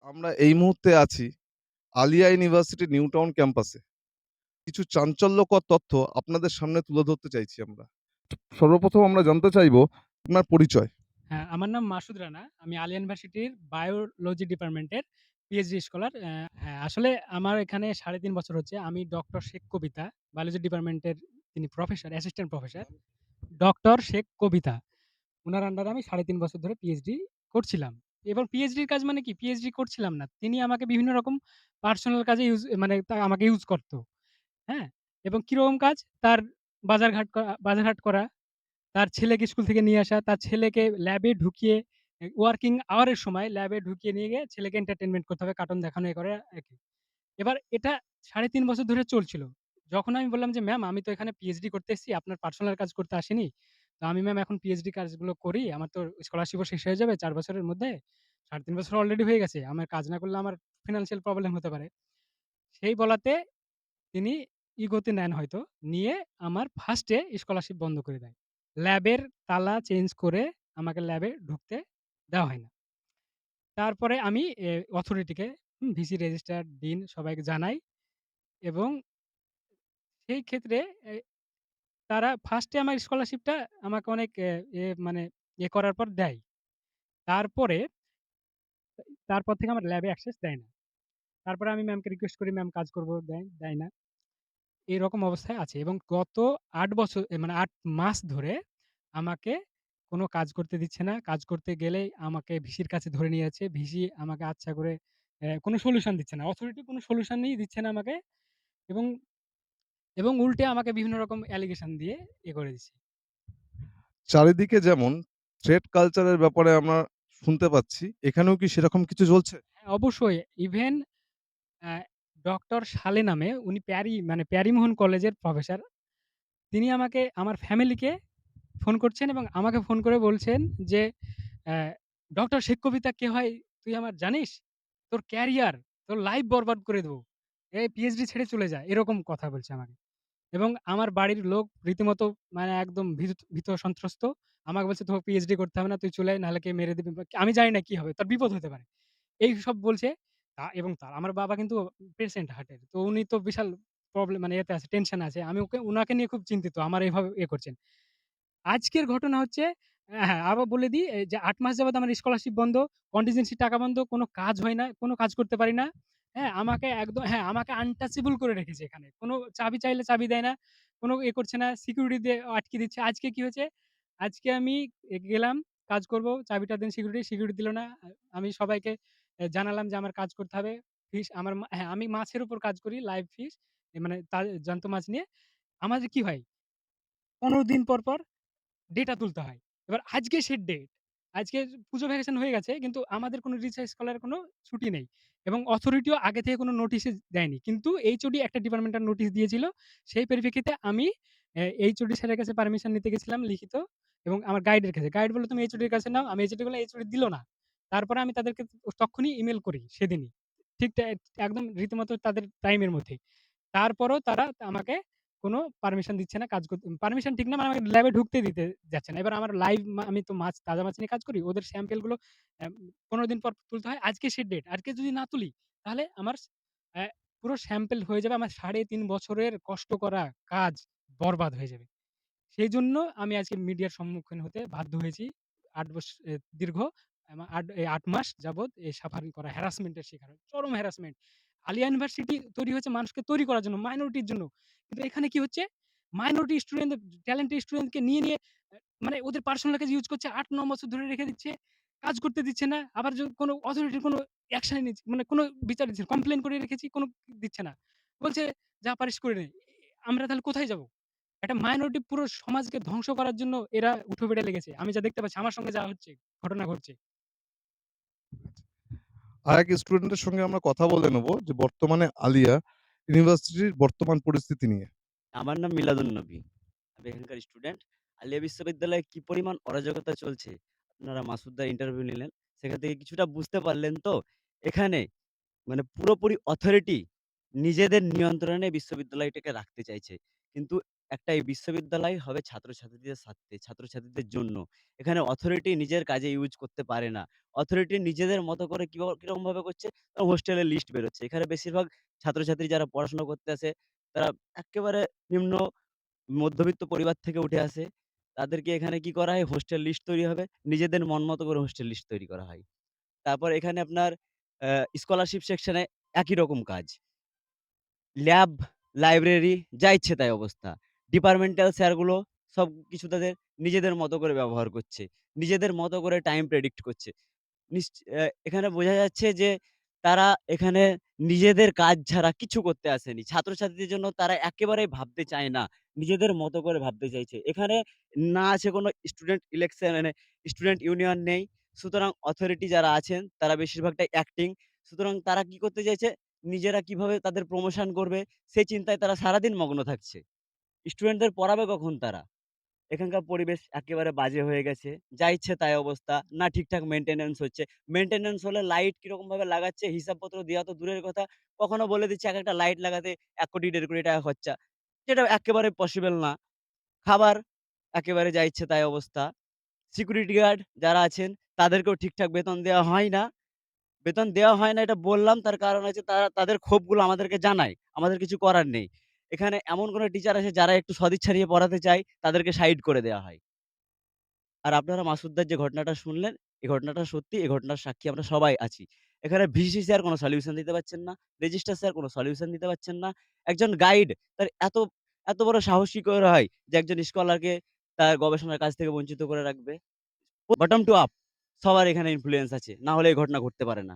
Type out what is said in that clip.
আমরা এই মুহূর্তে আছি আলিয়া ইউনিভার্সিটি নিউ টাউন ক্যাম্পাসে। কিছু চাঞ্চল্যকর তথ্য আপনাদের সামনে তুলে ধরতে চাইছি আমরা। সর্বপ্রথম আমরা জানতে চাইবো আপনার পরিচয়। হ্যাঁ, আমার নাম মাসুদ রানা। আমি আলিয়া ইউনিভার্সিটির বায়োলজি ডিপার্টমেন্টের পিএইচডি স্কলার। হ্যাঁ, আসলে আমার এখানে ৩.৫ বছর হচ্ছে। আমি ডক্টর শেখ কবিতা, বায়োলজি ডিপার্টমেন্টের তিনি professor, assistant professor. Doctor Sheikh Kabita. উনার আন্ডারে আমি ৩.৫ বছর ধরে পিএইচডি করছিলাম। এবং পিএইচডির কাজ মানে কি? পিএইচডি করছিলাম না। তিনি আমাকে বিভিন্ন রকম পার্সোনাল কাজে মানে আমাকে ইউজ করত। হ্যাঁ? এবং কিরকম কাজ? তার বাজারহাট করা, তার ছেলেকে স্কুল থেকে নিয়ে আসা, তার ছেলেকে ল্যাবে ঢুকিয়ে ওয়ার্কিং আওয়ার এর সময় ল্যাবে ঢুকিয়ে নিয়ে গিয়ে ছেলেকে এন্টারটেইনমেন্ট করতে হবে, কার্টুন দেখানো এ করে আরকি। এবার এটা ৩.৫ বছর ধরে চলছিল। যখন আমি বললাম যে, "ম্যাম আমি তো এখানে পিএইচডি করতে এসেছি, আপনার পার্সোনাল কাজ করতে আসিনি। তো আমি ম্যাম এখন পিএইচডি কাজগুলো করি। আমার তো স্কলারশিপও শেষ হয়ে যাবে ৪ বছরের মধ্যে। ৩.৫ বছর অলরেডি হয়ে গেছে। আমার কাজ না করলে আমার ফিন্যান্সিয়াল প্রবলেম হতে পারে।" সেই বলাতে তিনি ইগোতে নেন হয়তো। নিয়ে আমার ফার্স্ট এ স্কলারশিপ বন্ধ করে দেয়। ল্যাবের তালা চেঞ্জ করে আমাকে ল্যাবে ঢুকতে দেওয়া হয় না। তারপরে আমি অথরিটিকে ভিসি রেজিস্ট্রার, ডিন সবাইকে জানাই এবং সেই ক্ষেত্রে তারা ফার্স্ট এ আমার স্কলারশিপটা আমাকে অনেক মানে করার পর দেয়। তারপরে তারপর থেকে আমার ল্যাবে অ্যাক্সেস দেয় না। তারপরে আমি ম্যামকে রিকোয়েস্ট করি, "ম্যাম কাজ করব।" দেয় না। এরকম অবস্থায় আছে এবং গত ৮ বছর মানে ৮ মাস ধরে আমাকে কোনো কাজ করতে দিচ্ছে না। কাজ করতে গেলেই আমাকে ভিসির কাছে ধরে নিয়ে যাচ্ছে। ভিসি আমাকে আচ্ছা করে কোনো সলিউশন দিচ্ছে না। অথরিটি কোনো সলিউশনই দিচ্ছে না আমাকে এবং উল্টে আমাকে বিভিন্ন রকম অ্যালিগেশন দিয়ে করে দিচ্ছে। চারিদিকে যেমন থ্রেড কালচার এর ব্যাপারে আমরা শুনতে পাচ্ছি, এখানেও কি সেরকম কিছু চলছে? হ্যাঁ, অবশ্যই ইভেন অ্যা ডক্টর সালে নামে উনি প্যারিমোহন কলেজের প্রফেসর। তিনি আমাকে আমার ফ্যামিলিকে ফোন করছেন এবং আমাকে ফোন করে বলছেন যে, অ্যা "ডক্টর শেখ কবিতা কে হয় তুই আমার জানিস? তোর ক্যারিয়ার, তোর লাইফ বরবাদ করে দেব। এই পিএইচডি ছেড়ে চলে যা।" এরকম কথা বলছে আমাকে। এবং আমার বাড়ির লোক রীতিমতো মানে একদম ভীত সন্ত্রস্ত। আমাকে বলছে, "তোকে পিএইচডি করতে হবে না। তুই চলে আয় নাহলে কে মেরে দিবে।" আমি জানি না কি হবে। তোর বিপদ হতে পারে। এইসব বলছে। আমার বাবা কিন্তু পেশেন্ট হার্টের। তো উনি তো বিশাল প্রবলেম মানে এতে আছে, টেনশনে আছে। আমি উনাকে নিয়ে খুব চিন্তিত। আমার এভাবে করছেন। আজকের ঘটনা হচ্ছে হ্যাঁ, আবার বলে দিই যে ৮ মাস যাবৎ আমার স্কলারশিপ বন্ধ, কন্টিজেন্সি টাকা বন্ধ, কোন কাজ হয় না, কোন কাজ করতে পারি না। হ্যাঁ, আমাকে একদম হ্যাঁ, আমাকে আনটাচেবল করে রেখেছে এখানে। কোন চাবি চাইলে চাবি দেয় না, কোন করছে না, সিকিউরিটি দিয়ে আটকে দিচ্ছে। আজকে কি হয়েছে? আজকে আমি গেলাম কাজ করব, চাবিটা দেন সিকিউরিটি দিল না। আমি সবাইকে জানালাম যে আমার কাজ করতে হবে। ফিস আমার হ্যাঁ, আমি মাছের উপর কাজ করি, লাইভ ফিশ মানে জ্যান্ত মাছ নিয়ে। আমাদের কি হয়? ১৫ দিন পর ডেটা তুলতে হয়। এবার আজকে সে ডেট। আজকে পুজো ভ্যাকেশন হয়ে গেছে কিন্তু আমাদের কোনো রিসার্চ স্কলার কোনো ছুটি নেই। এবং অথরিটিও আগে থেকে কোনো নোটিশই দেয়নি। কিন্তু এইচওডি একটা ডিপার্টমেন্টাল নোটিশ দিয়েছিল। সেই পরিপ্রেক্ষিতে আমি এইচওডি স্যারের কাছে পারমিশন নিতে গেছিলাম লিখিত এবং আমার গাইডের কাছে। গাইড বলল, "তুমি এইচওডির কাছে নাও।" আমি এইচওডি বললাম, এইচওডি দিল না। তারপরে আমি তাদেরকে তক্ষুনি ইমেইল করি সেদিনই। ঠিক একদম রীতিমতো তাদের টাইমের মধ্যেই। তারপরেও তারা আমাকে কোনো পারমিশন দিচ্ছে না কাজ করতে। পারমিশন ঠিক না মানে আমাকে ল্যাবে ঢুকতে দিতে যাচ্ছে না। এবার আমার লাইভ আমি তো তাজা মাছ নিয়ে কাজ করি। ওদের স্যাম্পল গুলো ১৫ দিন পর তুলতে হয়। আজকে সে ডেট। আজকে যদি না তুলি তাহলে আমার অ্যা পুরো স্যাম্পল হয়ে যাবে। আমার ৩.৫ বছরের কষ্ট করা কাজ বরবাদ হয়ে যাবে। সেইজন্য আমি আজকে মিডিয়ার সম্মুখীন হতে বাধ্য হয়েছি। ৮ বস এ দীর্ঘ ৮ মাস যাবৎ এই সাফারিং করা হ্যারাসমেন্ট এর শিকার হই। চরম হ্যারাসমেন্ট। আলিয়া ইউনিভার্সিটি তৈরি হয়েছে মানুষকে তৈরি করার জন্য, মাইনরিটির জন্য। কিন্তু এখানে কি হচ্ছে? মাইনরিটি স্টুডেন্টদের ট্যালেন্টেড স্টুডেন্টকে নিয়ে মানে ওদের পার্সোনাল কাজে ইউজ করছে। ৮-৯ বছর ধরে রেখে দিচ্ছে। কাজ করতে দিচ্ছে না। আবার কোনো অথরিটির কোনো অ্যাকশন নিচ্ছে মানে কোনো বিচার দিচ্ছে না। কমপ্লেইন করে রেখেছি, কোনো দিচ্ছে না। বলছে, "যা পারিস করে নে।" আমরা তাহলে কোথায় যাবো? একটা মাইনরিটি পুরো সমাজকে ধ্বংস করার জন্য এরা উঠে পড়ে লেগেছে। আমি যা দেখতে পাচ্ছি আমার সঙ্গে যা হচ্ছে, ঘটনা ঘটছে। আরেক স্টুডেন্টের সঙ্গে আমরা কথা বলে নেব যে বর্তমানে আলিয়া ইউনিভার্সিটির বর্তমান পরিস্থিতি নিয়ে। আমার নাম মিলাদুন্নবী। আমি এখানকার স্টুডেন্ট। আলিয়া বিশ্ববিদ্যালয়ে কি পরিমাণ অরাজকতা চলছে, আপনারা মাসুদদার ইন্টারভিউ নিলেন। সেখান থেকে কিছুটা বুঝতে পারলেন তো? এখানে মানে পুরোপুরি অথরিটি নিজেদের নিয়ন্ত্রণে বিশ্ববিদ্যালয়টাকে রাখতে চাইছে। কিন্তু একটা এই বিশ্ববিদ্যালয় হবে ছাত্রছাত্রীদের স্বার্থে, ছাত্রছাত্রীদের জন্য। এখানে অথরিটি নিজের কাজে ইউজ করতে পারে না। অথরিটি নিজেদের মতো করে কিরকমভাবে করছে? হোস্টেলের লিস্ট বেরোচ্ছে। এখানে বেশিরভাগ ছাত্রছাত্রী যারা পড়াশোনা করতে আসে, তারা এক্কেবারে নিম্ন মধ্যবিত্ত পরিবার থেকে উঠে আসে। তাদেরকে এখানে কি করা হয়? হোস্টেল লিস্ট তৈরি হবে। নিজেদের মন মতো করে হোস্টেল লিস্ট তৈরি করা হয়। তারপর এখানে আপনার স্কলারশিপ সেকশনে একই রকম কাজ। ল্যাব, লাইব্রেরি যা ইচ্ছে তাই অবস্থা। ডিপার্টমেন্টাল স্যারগুলো সবকিছু তাদের নিজেদের মতো করে ব্যবহার করছে। নিজেদের মতো করে টাইম প্রেডিক্ট করছে। এখানে বোঝা যাচ্ছে যে তারা এখানে নিজেদের কাজ ছাড়া কিছু করতে আসেনি। ছাত্রছাত্রীদের জন্য তারা একেবারেই ভাবতে চায় না। নিজেদের মতো করে ভাবতে চাইছে। এখানে না আছে কোনো স্টুডেন্ট ইলেকশন মানে স্টুডেন্ট ইউনিয়ন নেই। সুতরাং অথরিটি যারা আছেন তারা বেশিরভাগটাই অ্যাক্টিং। সুতরাং তারা কি করতে চাইছে? নিজেরা কিভাবে তাদের প্রমোশন করবে সেই চিন্তায় তারা সারাদিন মগ্ন থাকছে। স্টুডেন্টদের পড়াবে কখন তারা? এখানকার পরিবেশ একেবারে বাজে হয়ে গেছে। যা ইচ্ছে তাই অবস্থা। না ঠিকঠাক মেইনটেন্যান্স হচ্ছে। মেইনটেন্যান্স হলে লাইট কিরকমভাবে লাগাচ্ছে হিসাবপত্র দেওয়া তো দূরের কথা। কখনো বলে দিচ্ছে একেকটা লাইট লাগাতে ১,০০,০০,০০০ ১,৫০,০০,০০০ টাকা খরচা। যেটা একেবারে পসিবল না। খাবার একেবারে যা ইচ্ছে তাই অবস্থা। সিকিউরিটি গার্ড যারা আছেন তাদেরকেও ঠিকঠাক বেতন দেওয়া হয় না। বেতন দেওয়া হয় না এটা বললাম তার কারণ হচ্ছে তারা তাদের ক্ষোভগুলো আমাদেরকে জানায়। আমাদের কিছু করার নেই। এখানে এমন কোন টিচার আছে যারা একটু সদিচ্ছা নিয়ে পড়াতে চায়, তাদেরকে সাইড করে দেওয়া হয়। আর আপনারা মাসুদদার যে ঘটনাটা শুনলেন, এই ঘটনাটা সত্যি, এই ঘটনার সাক্ষী আমরা সবাই আছি। এখানে ভিসি স্যার কোন সলিউশন দিতে পারছেন না। রেজিস্ট্রার স্যার কোন সলিউশন দিতে পারছেন না। একজন গাইড তার এত বড় সাহস কি করে হয় যে একজন স্কলারকে তার গবেষণার কাজ থেকে বঞ্চিত করে রাখবে? বটম টু আপ সবার এখানে ইনফ্লুয়েন্স আছে। না হলে এই ঘটনা ঘটতে পারে না।